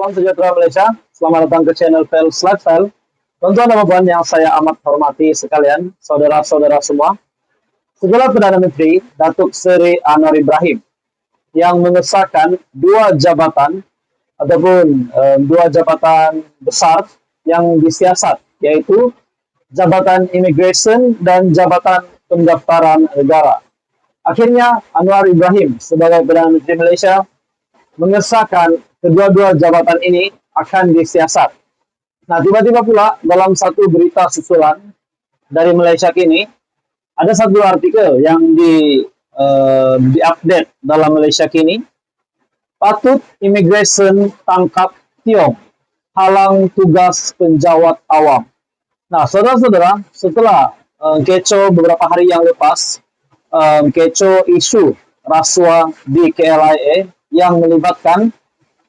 Salam sejahtera Malaysia. Selamat datang ke channel Pels Lifestyle. Tuan-tuan dan puan yang saya amat hormati sekalian, saudara-saudara semua. Setelah Perdana Menteri Datuk Seri Anwar Ibrahim yang mengesahkan dua jabatan besar yang disiasat, yaitu Jabatan Immigration dan Jabatan Pendaftaran Negara. Akhirnya Anwar Ibrahim sebagai Perdana Menteri Malaysia mengesahkan kedua-dua jabatan ini akan disiasat. Nah, tiba-tiba pula dalam satu berita susulan dari Malaysia Kini, ada satu artikel yang di-update dalam Malaysia Kini. Patut Immigration tangkap Tiong, halang tugas penjawat awam. Nah, saudara-saudara, setelah kecoh beberapa hari yang lepas, kecoh isu rasuah di KLIA yang melibatkan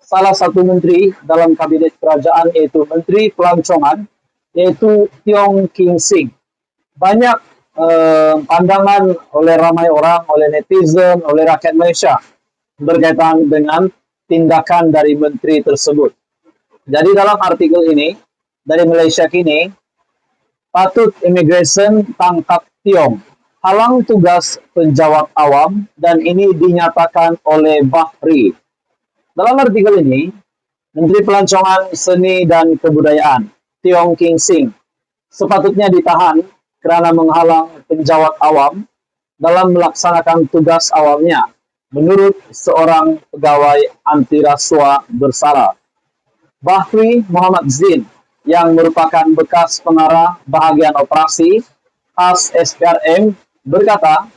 salah satu menteri dalam kabinet kerajaan, yaitu Menteri Pelancongan, yaitu Tiong King Sing. Banyak pandangan oleh ramai orang, oleh netizen, oleh rakyat Malaysia berkaitan dengan tindakan dari menteri tersebut. Jadi dalam artikel ini dari Malaysia Kini, patut Immigration tangkap Tiong, halang tugas penjawat awam, dan ini dinyatakan oleh Bahri. Dalam artikel ini, Menteri Pelancongan Seni dan Kebudayaan, Tiong King Sing, sepatutnya ditahan kerana menghalang penjawat awam dalam melaksanakan tugas awamnya, menurut seorang pegawai anti rasuah bersalah. Bahri Muhammad Zin, yang merupakan bekas pengarah bahagian operasi khas SPRM, berkata,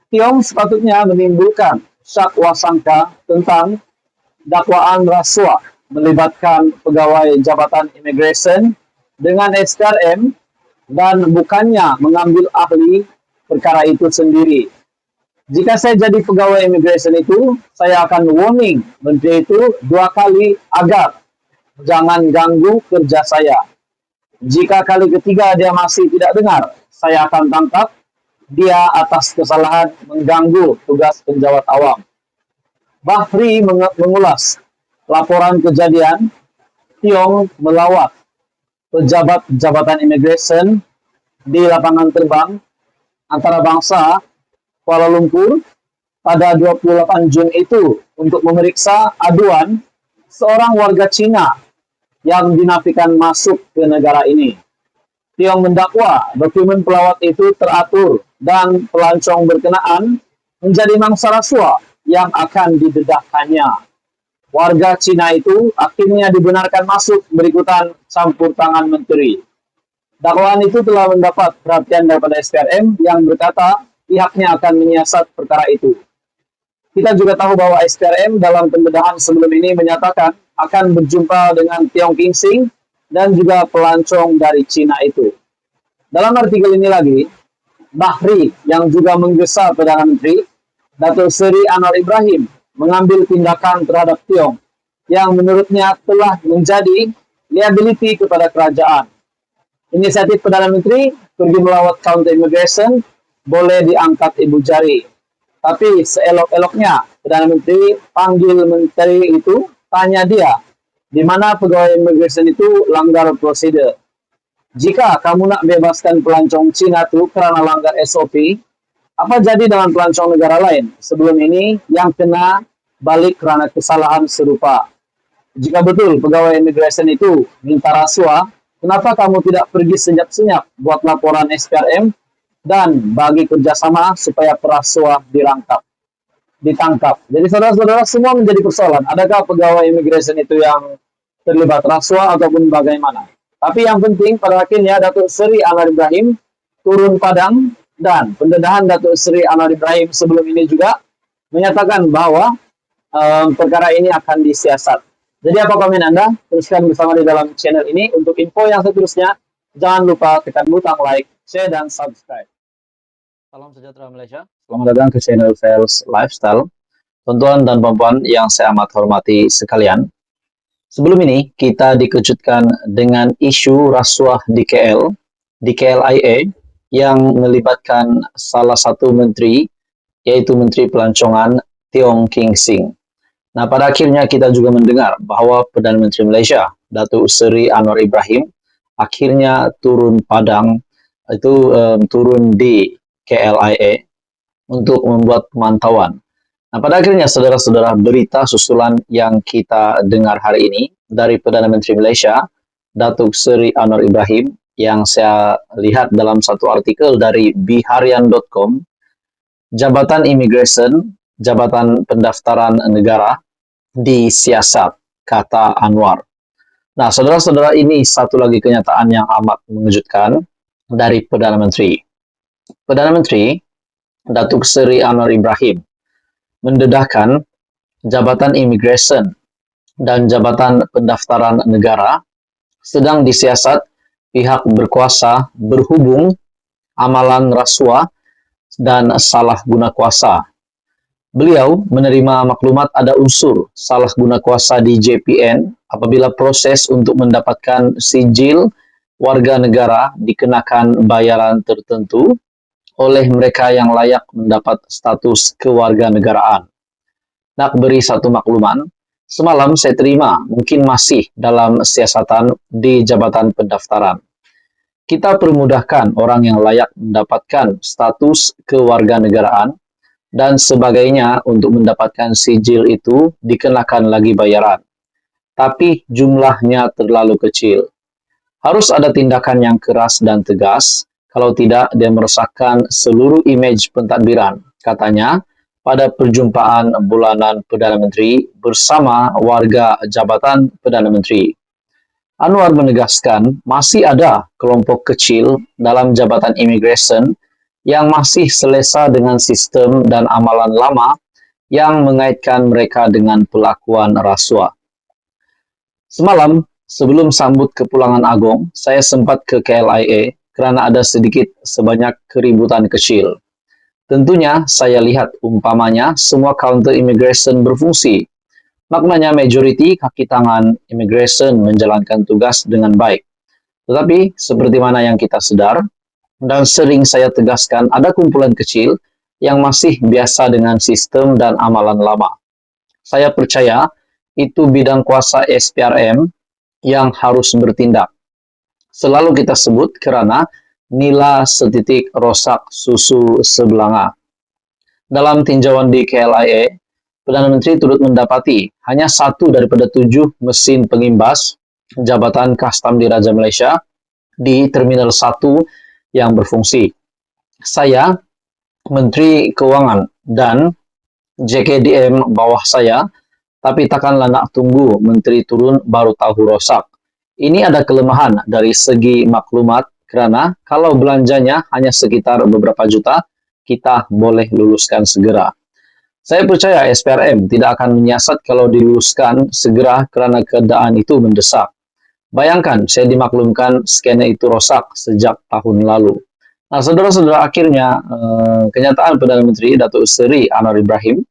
Tiong sepatutnya menimbulkan syak wasangka tentang dakwaan rasuah melibatkan pegawai Jabatan Immigration dengan SPRM dan bukannya mengambil ahli perkara itu sendiri. Jika saya jadi pegawai immigration itu, saya akan warning menteri itu 2 kali agar jangan ganggu kerja saya. Jika kali ketiga dia masih tidak dengar, saya akan tangkap dia atas kesalahan mengganggu tugas penjawat awam. Bahri mengulas laporan kejadian Tiong melawat pejabat Jabatan Immigration di lapangan terbang antarabangsa Kuala Lumpur pada 28 Jun itu untuk memeriksa aduan seorang warga Cina yang dinafikan masuk ke negara ini. Tiong mendakwa dokumen pelawat itu teratur dan pelancong berkenaan menjadi mangsa rasuah yang akan didedahkannya. Warga Cina itu akhirnya dibenarkan masuk berikutan campur tangan menteri. Dakwaan itu telah mendapat perhatian daripada SPRM yang berkata pihaknya akan menyiasat perkara itu. Kita juga tahu bahwa SPRM dalam pendedahan sebelum ini menyatakan akan berjumpa dengan Tiong King Sing dan juga pelancong dari Cina itu. Dalam artikel ini lagi, Bahri yang juga menggesa Perdana Menteri Datuk Seri Anwar Ibrahim mengambil tindakan terhadap Tiong yang menurutnya telah menjadi liability kepada kerajaan. Inisiatif Perdana Menteri pergi melawat counter immigration boleh diangkat ibu jari. Tapi seelok-eloknya Perdana Menteri panggil menteri itu, tanya dia, di mana pegawai immigration itu langgar prosedur. Jika kamu nak bebaskan pelancong Cina itu kerana langgar SOP, apa jadi dengan pelancong negara lain sebelum ini yang kena balik kerana kesalahan serupa? Jika betul pegawai immigration itu minta rasuah, kenapa kamu tidak pergi senyap-senyap buat laporan SPRM dan bagi kerjasama supaya perasuah ditangkap. Jadi saudara-saudara, semua menjadi persoalan. Adakah pegawai immigration itu yang terlibat rasuah ataupun bagaimana? Tapi yang penting pada akhirnya Datuk Seri Anwar Ibrahim turun padang dan pendedahan Datuk Seri Anwar Ibrahim sebelum ini juga menyatakan bahwa perkara ini akan disiasat. Jadi apa komen Anda? Teruskan bersama di dalam channel ini. Untuk info yang seterusnya, jangan lupa tekan butang like, share, dan subscribe. Salam sejahtera Malaysia. Selamat datang ke channel Pels Lifestyle. Tuan-tuan dan puan-puan yang saya amat hormati sekalian. Sebelum ini, kita dikejutkan dengan isu rasuah di KLIA, yang melibatkan salah satu menteri, yaitu Menteri Pelancongan Tiong King Sing. Nah, pada akhirnya kita juga mendengar bahwa Perdana Menteri Malaysia, Datuk Seri Anwar Ibrahim, akhirnya turun Padang, turun di KLIA untuk membuat pemantauan. Nah, pada akhirnya, saudara-saudara, berita susulan yang kita dengar hari ini dari Perdana Menteri Malaysia, Datuk Seri Anwar Ibrahim, yang saya lihat dalam satu artikel dari biharian.com, Jabatan Imigresen, Jabatan Pendaftaran Negara disiasat, kata Anwar. Nah, saudara-saudara, ini satu lagi kenyataan yang amat mengejutkan dari Perdana Menteri. Perdana Menteri, Datuk Seri Anwar Ibrahim, mendedahkan Jabatan Imigresen dan Jabatan Pendaftaran Negara sedang disiasat pihak berkuasa berhubung amalan rasuah dan salah guna kuasa. Beliau menerima maklumat ada unsur salah guna kuasa di JPN apabila proses untuk mendapatkan sijil warga negara dikenakan bayaran tertentu oleh mereka yang layak mendapat status kewarganegaraan. Nak beri satu makluman, semalam saya terima mungkin masih dalam siasatan di Jabatan Pendaftaran. Kita permudahkan orang yang layak mendapatkan status kewarganegaraan dan sebagainya untuk mendapatkan sijil itu dikenakan lagi bayaran. Tapi jumlahnya terlalu kecil. Harus ada tindakan yang keras dan tegas, kalau tidak dia merosakkan seluruh imej pentadbiran, katanya pada perjumpaan bulanan Perdana Menteri bersama warga Jabatan Perdana Menteri. Anwar menegaskan masih ada kelompok kecil dalam Jabatan Imigresen yang masih selesa dengan sistem dan amalan lama yang mengaitkan mereka dengan pelakuan rasuah. Semalam, sebelum sambut kepulangan Agong, saya sempat ke KLIA kerana ada sedikit sebanyak keributan kecil. Tentunya saya lihat umpamanya semua kaunter imigresen berfungsi. Maknanya majoriti kaki tangan imigresen menjalankan tugas dengan baik. Tetapi seperti mana yang kita sedar, dan sering saya tegaskan ada kumpulan kecil yang masih biasa dengan sistem dan amalan lama. Saya percaya itu bidang kuasa SPRM yang harus bertindak. Selalu kita sebut kerana nila setitik rosak susu sebelanga. Dalam tinjauan di KLIA, Perdana Menteri turut mendapati hanya satu daripada 7 mesin pengimbas Jabatan Kastam Diraja Malaysia di Terminal 1 yang berfungsi. Saya, Menteri Keuangan dan JKDM bawah saya, tapi takkanlah nak tunggu Menteri turun baru tahu rosak. Ini ada kelemahan dari segi maklumat kerana kalau belanjanya hanya sekitar beberapa juta, kita boleh luluskan segera. Saya percaya SPRM tidak akan menyiasat kalau diluluskan segera kerana keadaan itu mendesak. Bayangkan, saya dimaklumkan scanner itu rosak sejak tahun lalu. Nah, saudara-saudara, akhirnya kenyataan Perdana Menteri Datuk Seri Anwar Ibrahim,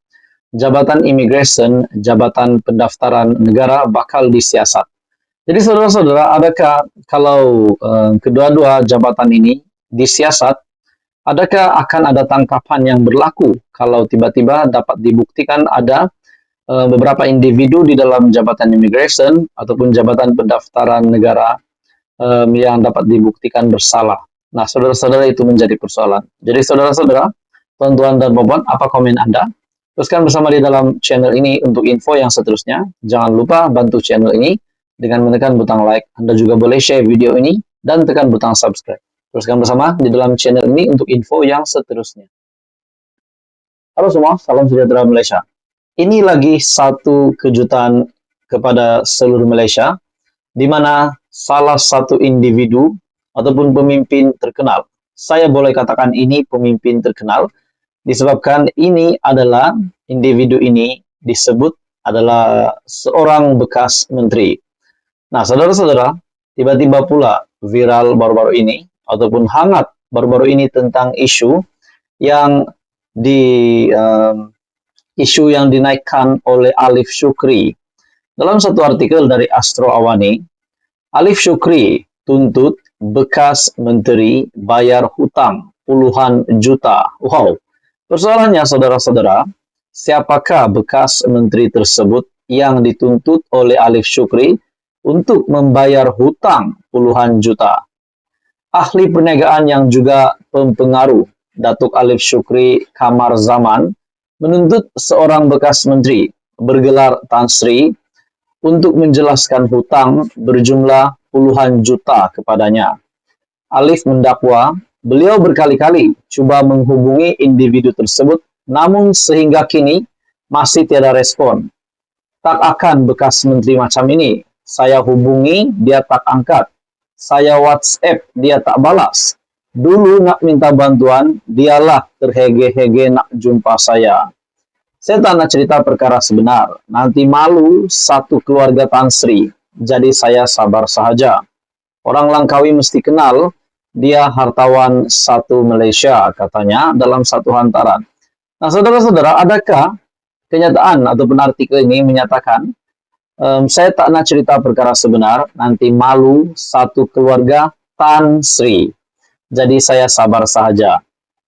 Jabatan Imigresen, Jabatan Pendaftaran Negara bakal disiasat. Jadi, saudara-saudara, adakah kalau kedua-dua jabatan ini disiasat, adakah akan ada tangkapan yang berlaku kalau tiba-tiba dapat dibuktikan ada beberapa individu di dalam Jabatan Imigresen ataupun Jabatan Pendaftaran Negara yang dapat dibuktikan bersalah. Nah, saudara-saudara, itu menjadi persoalan. Jadi, saudara-saudara, tuan-tuan dan puan-puan, apa komen Anda? Teruskan bersama di dalam channel ini untuk info yang seterusnya. Jangan lupa bantu channel ini dengan menekan butang like. Anda juga boleh share video ini dan tekan butang subscribe. Teruskan bersama di dalam channel ini untuk info yang seterusnya. Halo semua, salam sejahtera Malaysia. Ini lagi satu kejutan kepada seluruh Malaysia, di mana salah satu individu ataupun pemimpin terkenal. Saya boleh katakan ini pemimpin terkenal, disebabkan ini adalah individu ini disebut adalah seorang bekas menteri. Nah, saudara-saudara, tiba-tiba pula viral baru-baru ini, ataupun hangat baru-baru ini tentang isu yang dinaikkan oleh Alif Shukri. Dalam satu artikel dari Astro Awani, Alif Shukri tuntut bekas menteri bayar hutang puluhan juta. Wow. Persoalannya, saudara-saudara, Siapakah bekas menteri tersebut yang dituntut oleh Alif Syukri untuk membayar hutang puluhan juta? Ahli perniagaan yang juga pempengaruh, Datuk Alif Syukri Kamar Zaman, menuntut seorang bekas menteri bergelar Tan Sri untuk menjelaskan hutang berjumlah puluhan juta kepadanya. Alif mendakwa beliau berkali-kali cuba menghubungi individu tersebut, namun sehingga kini masih tiada respon. Tak akan bekas menteri macam ini. Saya hubungi, dia tak angkat. Saya WhatsApp, dia tak balas. Dulu nak minta bantuan, dialah terhege-hege nak jumpa saya. Saya tak nak cerita perkara sebenar. Nanti malu satu keluarga Tan Sri. Jadi saya sabar sahaja. Orang Langkawi mesti kenal, dia hartawan satu Malaysia, katanya dalam satu hantaran. Nah, saudara-saudara, adakah kenyataan ataupun artikel ini menyatakan saya tak nak cerita perkara sebenar, nanti malu satu keluarga Tan Sri. Jadi saya sabar sahaja.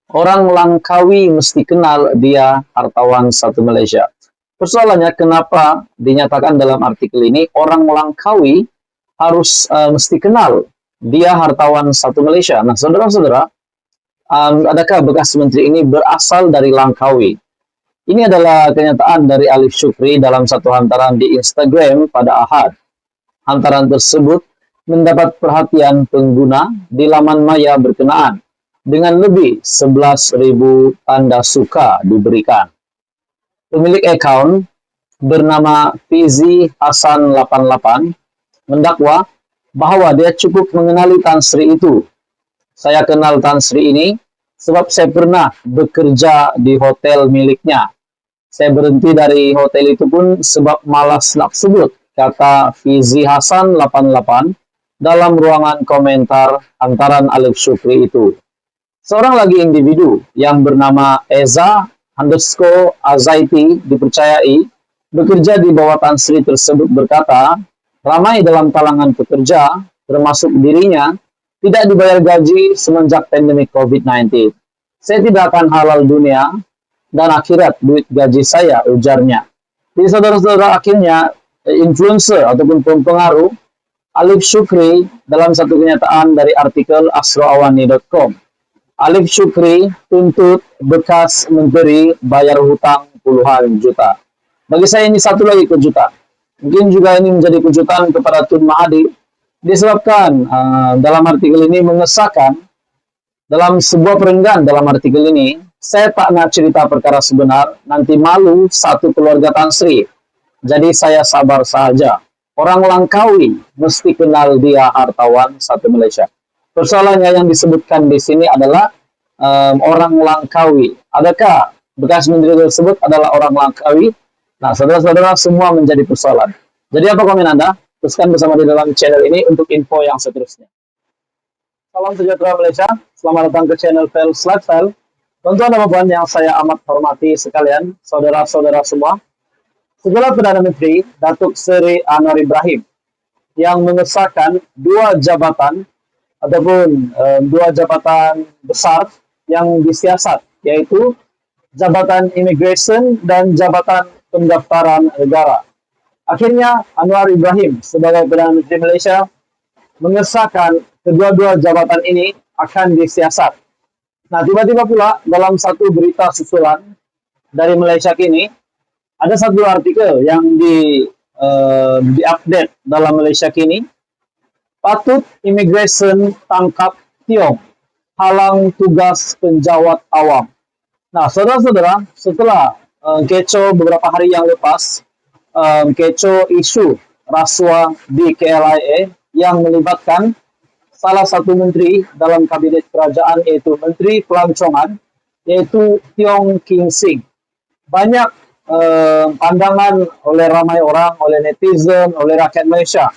Orang Langkawi mesti kenal dia hartawan satu Malaysia. Persoalannya kenapa dinyatakan dalam artikel ini orang Langkawi harus mesti kenal dia hartawan satu Malaysia. Nah, saudara-saudara, adakah bekas menteri ini berasal dari Langkawi? Ini adalah kenyataan dari Alif Syukri dalam satu hantaran di Instagram pada Ahad. Hantaran tersebut mendapat perhatian pengguna di laman maya berkenaan dengan lebih 11.000 tanda suka diberikan. Pemilik akun bernama Fizi Hasan 88 mendakwa bahwa dia cukup mengenali Tan Sri itu. Saya kenal Tan Sri ini sebab saya pernah bekerja di hotel miliknya. Saya berhenti dari hotel itu pun sebab malas nak sebut, kata Fizi Hasan 88 dalam ruangan komentar hantaran Alif Syukri itu. Seorang lagi individu yang bernama Eza_Azaiti dipercayai bekerja di bawah Tan Sri tersebut berkata, ramai dalam kalangan pekerja, termasuk dirinya, tidak dibayar gaji semenjak pandemi COVID-19. Saya tidak akan halal dunia dan akhirat duit gaji saya, ujarnya. Jadi saudara-saudara, akhirnya influencer ataupun pempengaruh Alif Syukri dalam satu kenyataan dari artikel asroawani.com. Alif Syukri tuntut bekas menteri bayar hutang puluhan juta. Bagi saya ini satu lagi kejutan. Mungkin juga ini menjadi kejutan kepada Tun Mahathir disebabkan dalam artikel ini mengesahkan dalam sebuah perenggan dalam artikel ini, saya tak nak cerita perkara sebenar, nanti malu satu keluarga Tan Sri. Jadi saya sabar sahaja. Orang Langkawi mesti kenal dia hartawan satu Malaysia. Persoalannya yang disebutkan di sini adalah orang Langkawi. Adakah bekas menteri tersebut adalah orang Langkawi? Nah, saudara-saudara, semua menjadi persoalan. Jadi apa komen Anda? Teruskan bersama di dalam channel ini untuk info yang seterusnya. Salam sejahtera Malaysia, selamat datang ke channel Pels Lifestyle. Tuan-tuan dan puan yang saya amat hormati sekalian, saudara-saudara semua. Setelah Perdana Menteri Datuk Seri Anwar Ibrahim yang mengesahkan dua jabatan ataupun dua jabatan besar yang disiasat, yaitu Jabatan Imigresen dan Jabatan Pendaftaran Negara. Akhirnya Anwar Ibrahim sebagai Perdana Menteri Malaysia mengesahkan kedua-dua jabatan ini akan disiasat. Nah, tiba-tiba pula dalam satu berita susulan dari Malaysia kini, ada satu artikel yang di-update dalam Malaysia kini. Patut Imigresen tangkap Tiong, halang tugas penjawat awam. Nah, saudara-saudara, setelah kecoh beberapa hari yang lepas, kecoh isu rasuah di KLIA yang melibatkan salah satu menteri dalam kabinet kerajaan, yaitu Menteri Pelancongan, yaitu Tiong King Sing. Banyak pandangan oleh ramai orang, oleh netizen, oleh rakyat Malaysia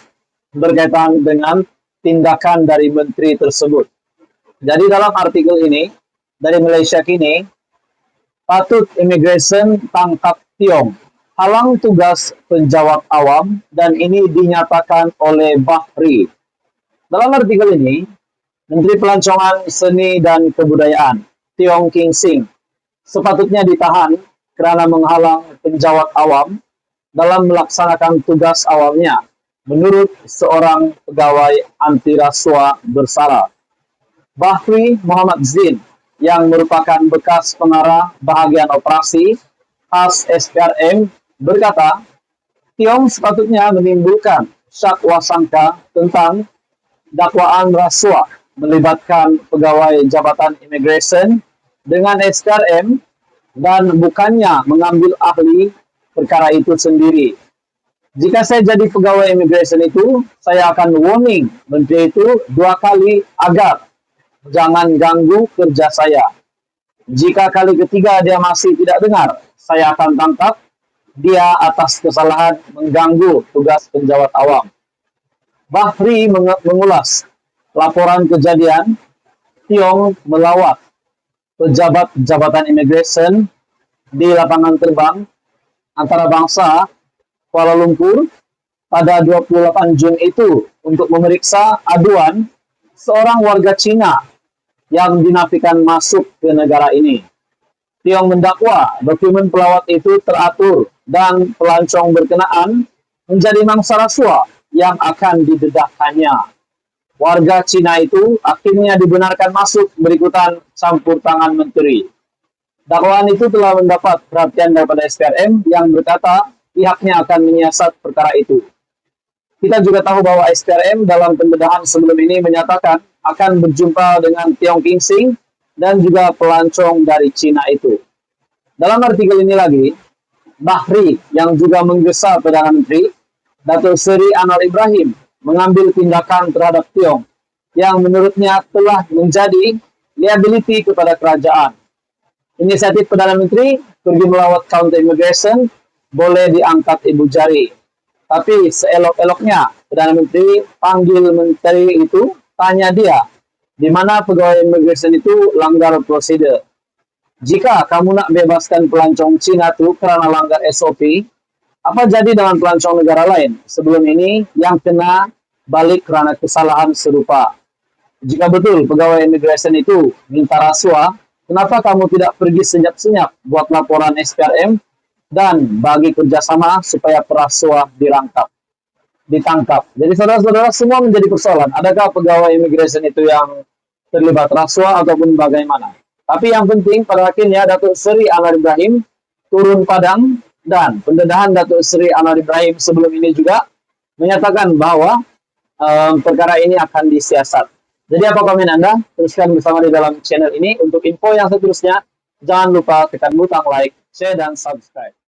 berkaitan dengan tindakan dari menteri tersebut. Jadi dalam artikel ini dari Malaysia kini, patut Imigresen tangkap Tiong, halang tugas penjawat awam, dan ini dinyatakan oleh Bahri. Dalam artikel ini, Menteri Pelancongan Seni dan Kebudayaan Tiong King Sing sepatutnya ditahan kerana menghalang penjawat awam dalam melaksanakan tugas awalnya menurut seorang pegawai anti rasuah bersalah. Bahri Muhammad Zin yang merupakan bekas pengarah bahagian operasi khas SPRM berkata, Tiong sepatutnya menimbulkan syak wasangka tentang dakwaan rasuah melibatkan pegawai Jabatan Imigresen dengan SPRM dan bukannya mengambil ahli perkara itu sendiri. Jika saya jadi pegawai imigresen itu, saya akan warning menteri itu 2 kali agar jangan ganggu kerja saya. Jika kali ketiga dia masih tidak dengar, saya akan tangkap dia atas kesalahan mengganggu tugas penjawat awam. Bahri mengulas laporan kejadian Tiong melawat pejabat Jabatan Imigresen di lapangan terbang antarabangsa Kuala Lumpur pada 28 Jun itu untuk memeriksa aduan seorang warga Cina yang dinafikan masuk ke negara ini. Tiong mendakwa dokumen pelawat itu teratur dan pelancong berkenaan menjadi mangsa rasuah yang akan didedahkannya. Warga Cina itu akhirnya dibenarkan masuk berikutan campur tangan menteri. Dakwaan itu telah mendapat perhatian daripada SPRM yang berkata pihaknya akan menyiasat perkara itu. Kita juga tahu bahwa SPRM dalam pendedahan sebelum ini menyatakan akan berjumpa dengan Tiong Kingsing dan juga pelancong dari Cina itu. Dalam artikel ini lagi, Bahri yang juga menggesa Perdana Menteri, Datuk Seri Anwar Ibrahim, mengambil tindakan terhadap Tiong yang menurutnya telah menjadi liability kepada kerajaan. Inisiatif Perdana Menteri pergi melawat counter immigration boleh diangkat ibu jari. Tapi seelok-eloknya Perdana Menteri panggil menteri itu, tanya dia, di mana pegawai immigration itu langgar prosedur. Jika kamu nak bebaskan pelancong Cina itu kerana langgar SOP, apa jadi dengan pelancong negara lain sebelum ini yang kena balik kerana kesalahan serupa? Jika betul pegawai immigration itu minta rasuah, kenapa kamu tidak pergi senyap-senyap buat laporan SPRM dan bagi kerjasama supaya perasuah ditangkap? Jadi saudara-saudara, semua menjadi persoalan. Adakah pegawai immigration itu yang terlibat rasuah ataupun bagaimana? Tapi yang penting pada akhirnya Datuk Seri Anwar Ibrahim turun padang dan pendedahan Datuk Seri Anwar Ibrahim sebelum ini juga menyatakan bahwa perkara ini akan disiasat. Jadi apa komen Anda? Teruskan bersama di dalam channel ini. Untuk info yang seterusnya, jangan lupa tekan butang like, share, dan subscribe.